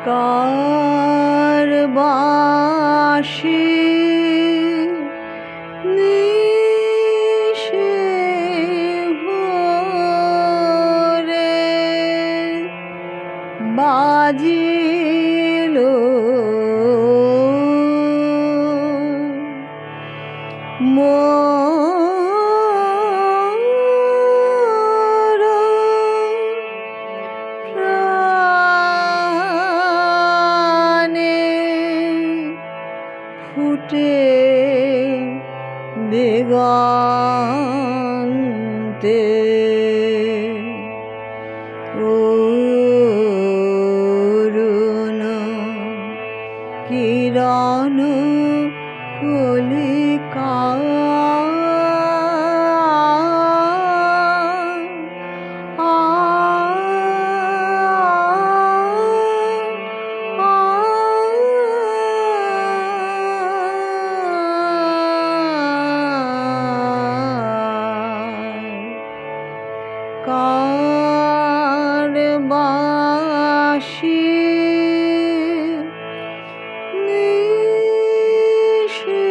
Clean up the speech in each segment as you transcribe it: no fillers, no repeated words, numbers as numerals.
কার বাঁশি নিশে ভোরে বাজিল মোর প্রাণে ফুটে দিগন্তে অরুণ কিরণ কলিকা কার বাঁশি নিশে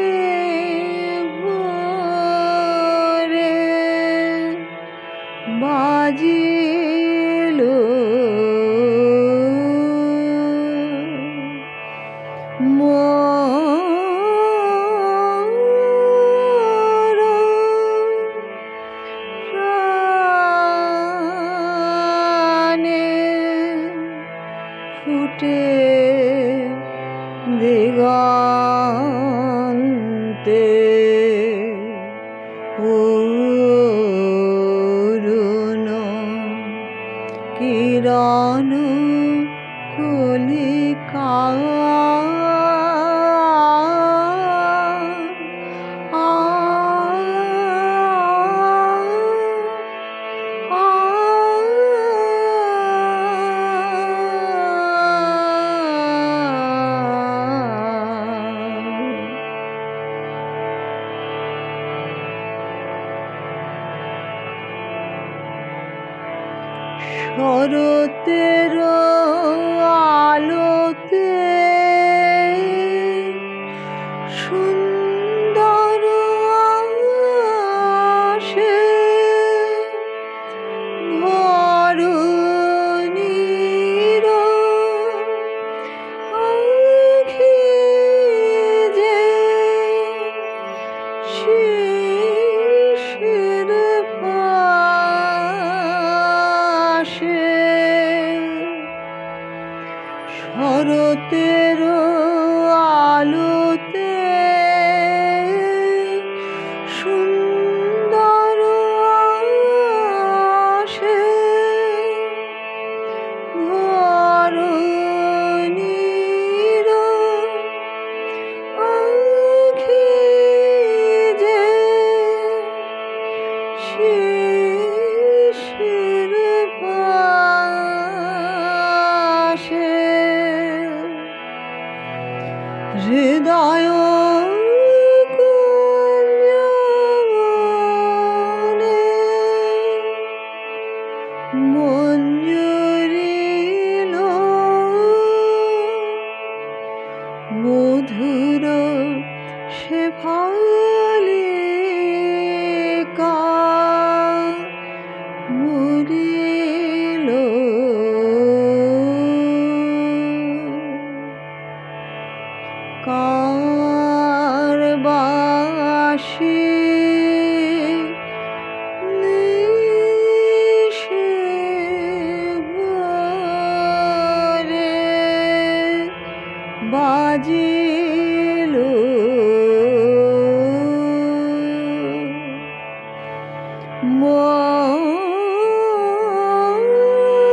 ভোরে বাজিল মোর প্রাণে ফুটে দিগন্তে অরুণ কিরণ কলিকা শরতের আলোতে সুন্দর আসে ধরণীর আঁখি যে শিশির পাশে শরতের আলোতে সুন্দর আসে ধরণীর আঁখি যে শিশির পাশে হৃদয় কুঞ্জবনে মঞ্জুরিল মধুর শেফালিকা মুরিল কার বাঁশি নিশে ভোরে বাজিল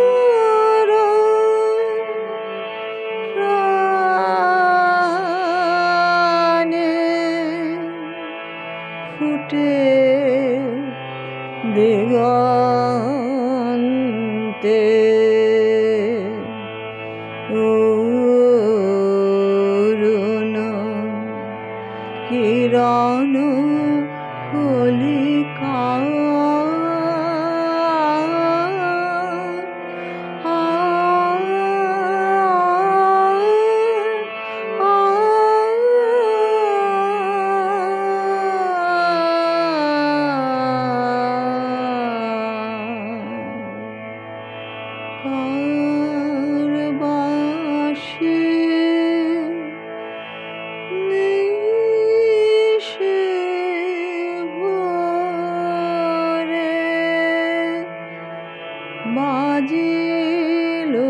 মোর প্রাণে ফুটে দিগন্তে অরুণ কিরণ কলিকা কার বাঁশি নিশে ভোরে বাজিলো